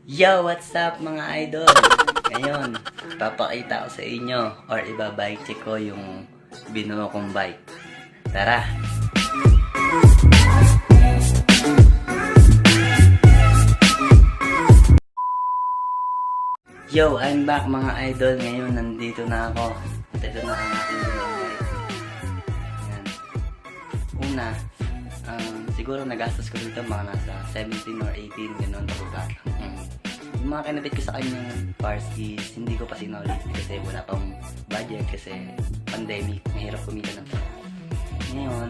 Yo, what's up mga idol? Ngayon, papakita ko sa inyo or ibabike check ko yung binuo kong bike. Tara! Yo, I'm back mga idol. Ngayon, nandito na ako. At ito na ang aking binuong bike. Ayan. Una, siguro nagastos ko dito mga nasa 17 or 18, gano'n talaga. Yung mga kinabit ko sa kanyang parts is hindi ko pa sinaulit kasi wala pang budget kasi pandemic, mahirap kumita ng pera. Ngayon,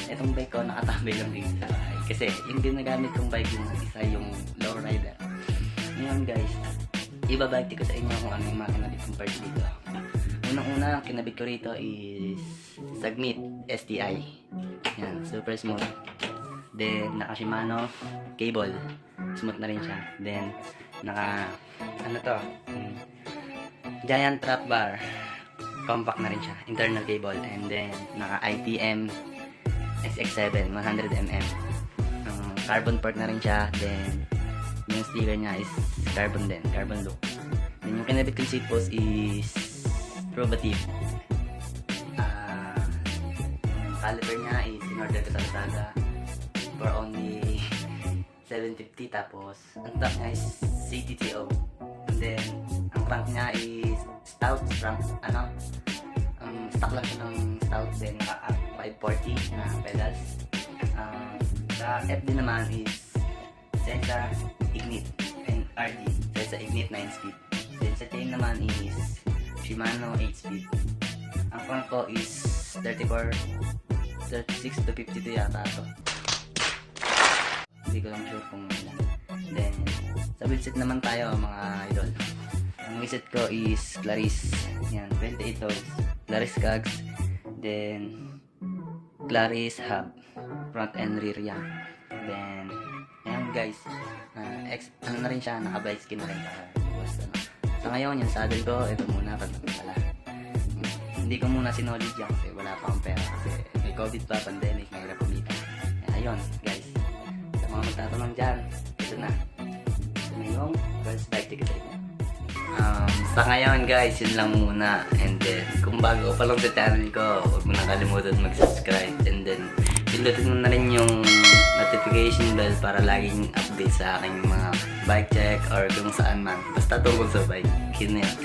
itong bike ko nakatambay lang dito sa bahay kasi yung ginagamit kong bike yung isa yung lowrider. Ngayon guys, ibabike ko sa inyo kung ano yung mga kinabit kong parts dito. Unang-una, ang kinabit ko rito is Sagmit STI. Yan, super smooth. Then, naka Shimano cable. Smooth na rin siya. Then, naka, ano to? Giant trap bar. Compact na rin siya. Internal cable. And then, naka ITM SX7 100mm. Carbon port na rin siya. Then, yung sticker niya is carbon din. Carbon look. Then, yung kinabit kong seat post is Probative. Caliper niya is in-order ko sa Lazada for only 750, tapos ang top niya is CTTO, and then ang crank niya is stout crank, stock lang siya ng stout, then naka 540 na pedals. Sa FD naman is Senza Ignite and RD, Senza Ignite 9 speed, then sa chain naman is Shimano 8 speed. Ang crank ko is 36 to 52 yata ito. Hindi ko lang sure kung ilan. Then, sa wheelset naman tayo mga idol. Ang wheelset ko is Claris. Yan, 28 toes. Claris cogs. Then, Claris hub. Front and rear yan. Then, ayan guys. Ano na rin siya, naka-bike skin na rin para basta na. So ngayon, yung saddle ko, ito muna pag pala. Hindi ko muna sinolid yan kasi wala pa akong pera kasi may COVID pa, pandemic, mahirap kumita. Ayun guys, sa mga magtatanong dyan, ito na. Ito na yung first bike ticket rin. Sa ngayon guys, yun lang muna. And then, kung bago pa lang sa channel ko, huwag mo na kalimutan mag-subscribe. And then, pindutin mo na rin yung notification bell para laging update sa aking mga bike check or kung saan man. Basta tungkol sa bike. Yun na yun.